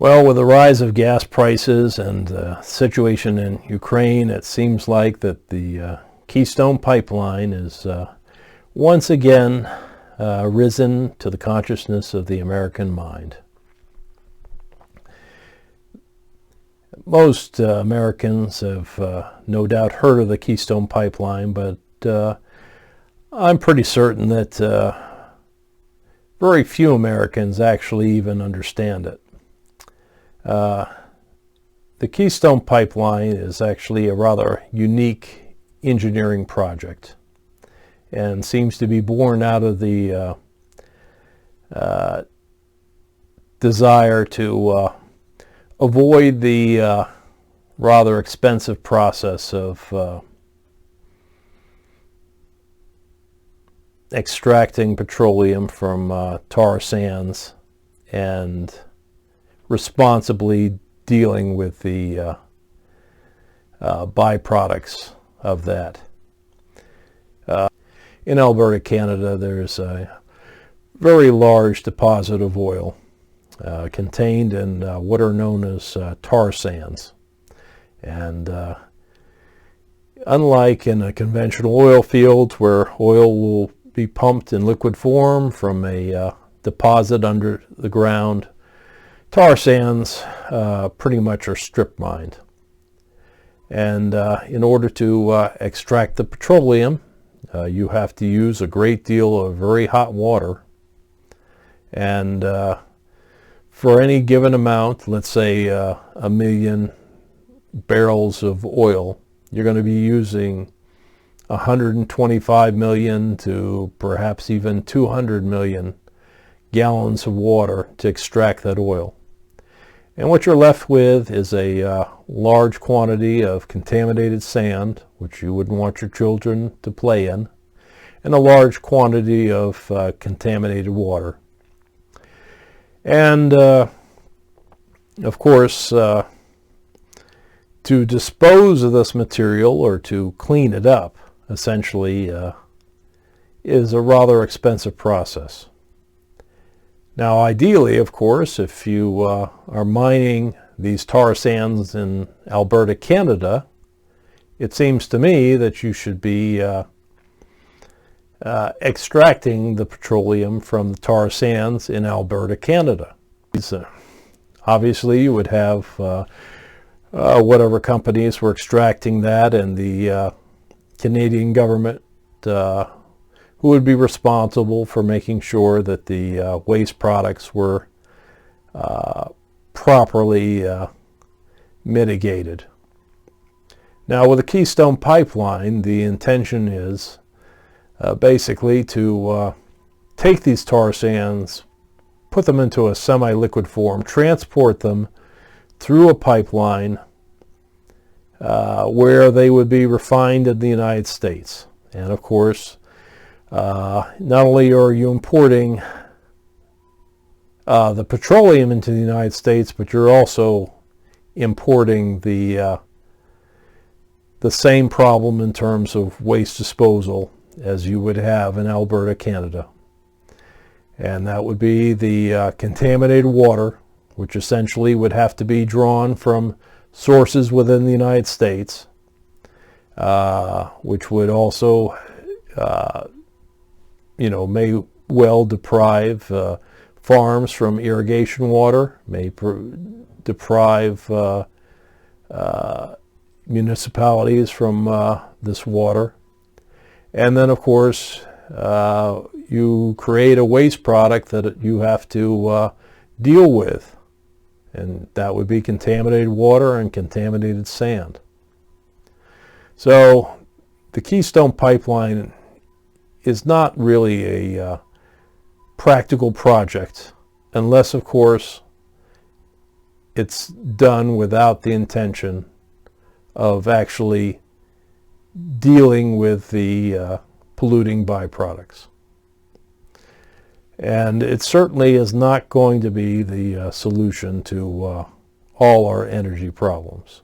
Well, with the rise of gas prices and the situation in Ukraine, it seems like that the Keystone Pipeline is once again risen to the consciousness of the American mind. Most Americans have no doubt heard of the Keystone Pipeline, but I'm pretty certain that very few Americans actually even understand it. The Keystone Pipeline is actually a rather unique engineering project and seems to be born out of the desire to avoid the rather expensive process of extracting petroleum from tar sands and responsibly dealing with the byproducts of that. In Alberta, Canada, there's a very large deposit of oil contained in what are known as tar sands. And unlike in a conventional oil field where oil will be pumped in liquid form from a deposit under the ground, tar sands pretty much are strip mined. And in order to extract the petroleum, you have to use a great deal of very hot water. And for any given amount, let's say 1 million barrels of oil, you're going to be using 125 million to perhaps even 200 million gallons of water to extract that oil. And what you're left with is a large quantity of contaminated sand, which you wouldn't want your children to play in, and a large quantity of contaminated water. And of course, to dispose of this material or to clean it up, essentially, is a rather expensive process. Now, ideally, of course, if you are mining these tar sands in Alberta, Canada, it seems to me that you should be extracting the petroleum from the tar sands in Alberta, Canada. Obviously, you would have whatever companies were extracting that, and the Canadian government who would be responsible for making sure that the waste products were properly mitigated. Now, with the Keystone Pipeline, the intention is basically to take these tar sands, put them into a semi-liquid form, transport them through a pipeline where they would be refined in the United States. And of course, not only are you importing the petroleum into the United States, but you're also importing the same problem in terms of waste disposal as you would have in Alberta, Canada. And that would be the contaminated water, which essentially would have to be drawn from sources within the United States, which would also may well deprive farms from irrigation water, may deprive municipalities from this water. And then, of course, you create a waste product that you have to deal with. And that would be contaminated water and contaminated sand. So the Keystone Pipeline is not really a practical project unless, of course, it's done without the intention of actually dealing with the polluting byproducts. And it certainly is not going to be the solution to all our energy problems.